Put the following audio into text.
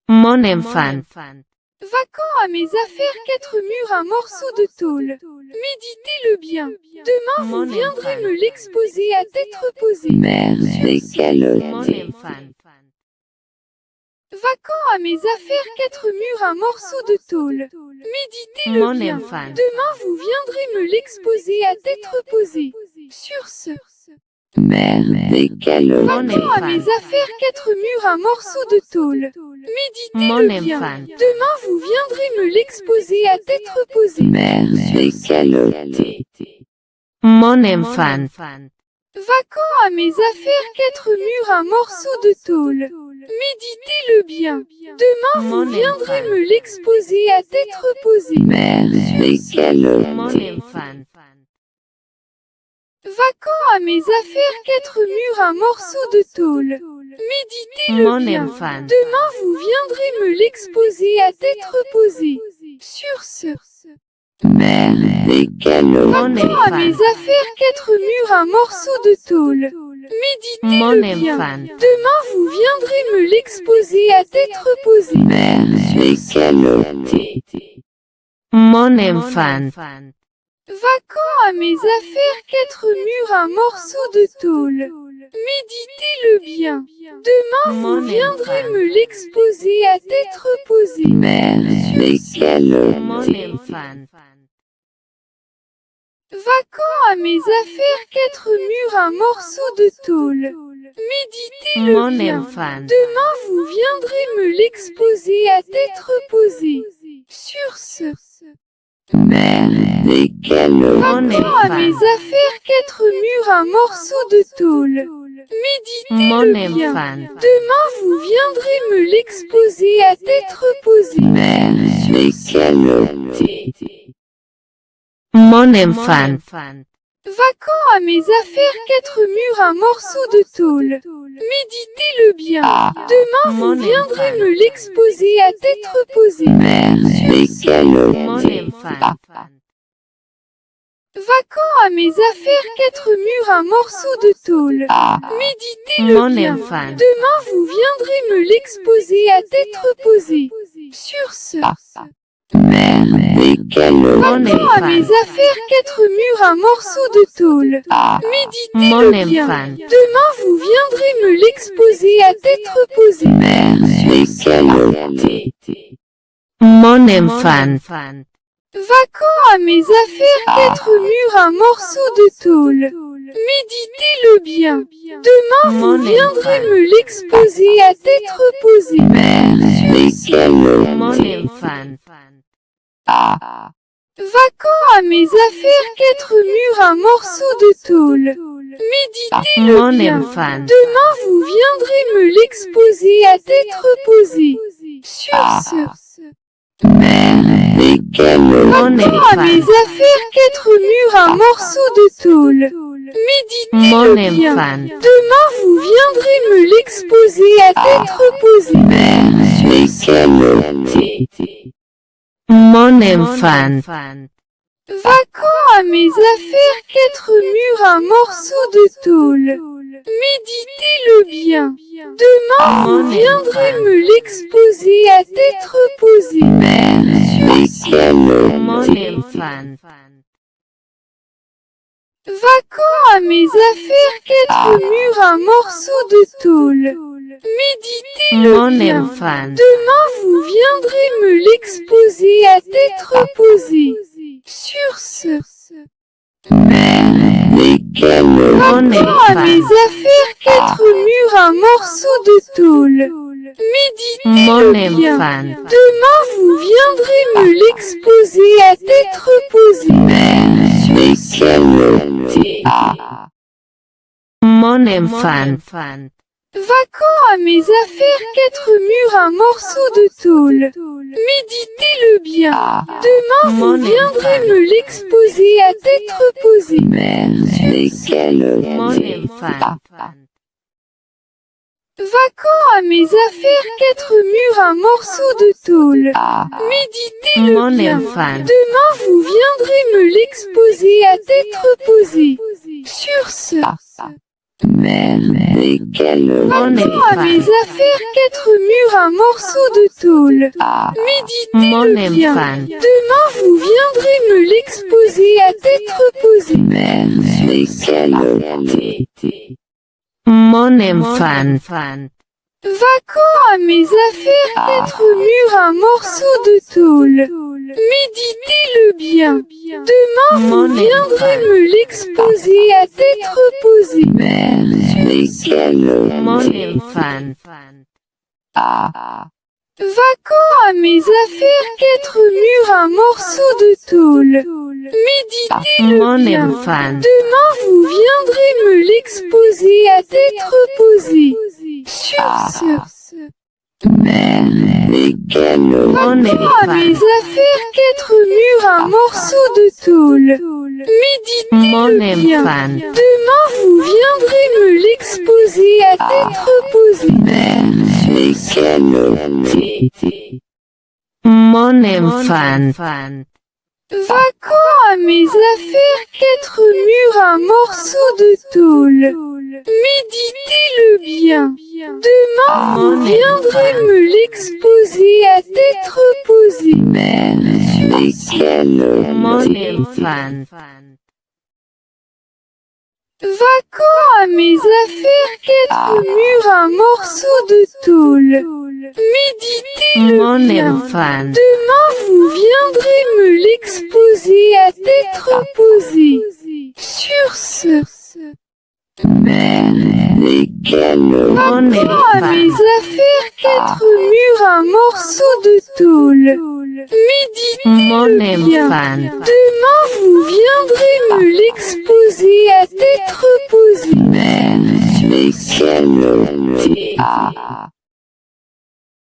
Mon enfant. Vacant à mes affaires, 4 murs, un morceau de tôle. Méditez-le bien. Demain vous viendrez me l'exposer à tête reposée. Mère Mon d'égalité. enfant. Vacant à mes affaires, 4 murs, un morceau de tôle. Méditez-le Mon bien. enfant. Demain vous viendrez me l'exposer à tête reposée. Sur ce. Mère d'égalité. Vacant à mes affaires, 4 murs, un morceau de tôle. Mon Méditez-le bien. enfant. Demain vous viendrez me l'exposer à tête reposée. Mère d'égalité. Mon enfant. Vacant à mes affaires, 4 murs, un morceau de tôle. Méditez-le bien. Demain Mon vous viendrez enfant. me l'exposer à tête reposée. Mère Mon d'égalité. enfant. Vacant à mes affaires, 4 murs, un morceau de tôle. Méditez-le Mon bien. enfant. Demain vous viendrez me l'exposer à tête reposée. Sur ce. Mère d'égalité. Mon Vacant à mes enfant. affaires, 4 murs, un morceau de tôle. Mon Méditez-le bien. enfant. Demain vous viendrez me l'exposer à tête reposée. Mère d'égalité. Mon enfant. Vacant à mes affaires, 4 murs, un morceau de tôle. Méditez-le bien. Demain vous Mon viendrez enfant. me l'exposer à tête reposée. Mère Mon d'égalité. enfant. Vacant à mes affaires, 4 murs, un morceau de tôle. Méditez-le Mon bien. enfant. Demain vous viendrez me l'exposer à tête reposée. Sur ce. Mère d'égalité. Mon Vacant à mes enfant. affaires, 4 murs, un morceau de tôle. Mon Méditez-le bien. enfant. Demain vous viendrez me l'exposer à tête reposée. Mère d'égalité. Mon enfant. Vacant à mes affaires, 4 murs, un morceau de tôle. Méditez-le bien. Demain Mon vous viendrez enfant. me l'exposer à tête reposée. Mère Mon d'égalité. enfant. Vacant à mes affaires, 4 murs, un morceau de tôle. Méditez-le Mon bien. enfant. Demain vous viendrez me l'exposer à tête reposée. Sur ce. Mère d'égalité. Vacant à mes affaires, 4 murs, un morceau de tôle. Mon Méditez-le bien. enfant. Demain vous viendrez me l'exposer à tête reposée. Mère d'égalité. Mon enfant. Vacant à mes affaires, 4 murs, un morceau de tôle. Méditez-le bien. Demain vous Mon viendrez enfant. me l'exposer à tête reposée. Mère Mon d'égalité. enfant. Vacant à mes affaires, 4 murs, un morceau de tôle. Méditez-le Mon bien. enfant. Demain vous viendrez me l'exposer à tête reposée. Sur ce. Mère d'égalité. Mon Vacant à mes enfant. affaires, 4 murs, un morceau de tôle. Mon Méditez-le bien. enfant. Demain vous viendrez me l'exposer à tête reposée. Mère d'égalité. Mon enfant. Vacant à mes affaires, 4 murs, un morceau de tôle. Méditez-le bien. Demain vous Mon viendrez enfant. me l'exposer à tête reposée. Mère Mon d'égalité. enfant. Vacant à mes affaires, 4 murs, un morceau de tôle. Méditez-le Mon bien. enfant. Demain vous viendrez me l'exposer à tête reposée. Sur ce. Mère d'égalité. Mon Vacant à mes enfant. affaires, 4 murs, un morceau de tôle. Mon Méditez-le bien. enfant. Demain vous viendrez me l'exposer à tête reposée. Mère d'égalité. Mon enfant. Vacant à mes affaires, 4 murs, un morceau de tôle. Méditez-le bien. Demain vous Mon viendrez enfant. me l'exposer à tête reposée. Mère Mon d'égalité. enfant. Vacant à mes affaires, 4 murs, un morceau de tôle. Méditez-le Mon bien. enfant. Demain vous viendrez me l'exposer à tête reposée. Sur ce. Merde et quelle Mon Vaquant à mes enfant. affaires qu'être mûr un morceau de tôle. Mon Méditez-le bien. enfant. Demain vous viendrez me l'exposer à tête reposée. merde et quelle Mon enfant. Vaquant à mes affaires qu'être mûr un morceau de tôle. Méditez-le bien. Demain vous Mon viendrez enfant. me l'exposer à tête reposée. merde et quelle Mon enfant. Vaquant à mes affaires qu'être mûr un morceau de tôle. Méditez-le Mon bien. enfant. Demain vous viendrez me l'exposer à tête reposée. Sur ce, merde et quelle Mon à enfant. mes affaires qu'être mûr un morceau de tôle. Mon Méditez-le bien. enfant. Demain vous viendrez me l'exposer à tête reposée. merde et quelle Mon enfant. Vaquant à mes affaires qu'être mûr un morceau de tôle. Méditez-le bien. Demain vous Mon viendrez enfant. me l'exposer à tête reposée. merde et quelle Mon enfant. Vaquant à mes affaires qu'être mûr un morceau de tôle. Méditez-le Mon bien. enfant. Demain vous viendrez me l'exposer à tête reposée. Sur ce, merde et quelle Mon vaquant à mes enfant. affaires qu'être mûr un morceau de tôle. Mon Méditez-le bien. enfant. Demain vous viendrez me l'exposer à tête reposée. merde et quelle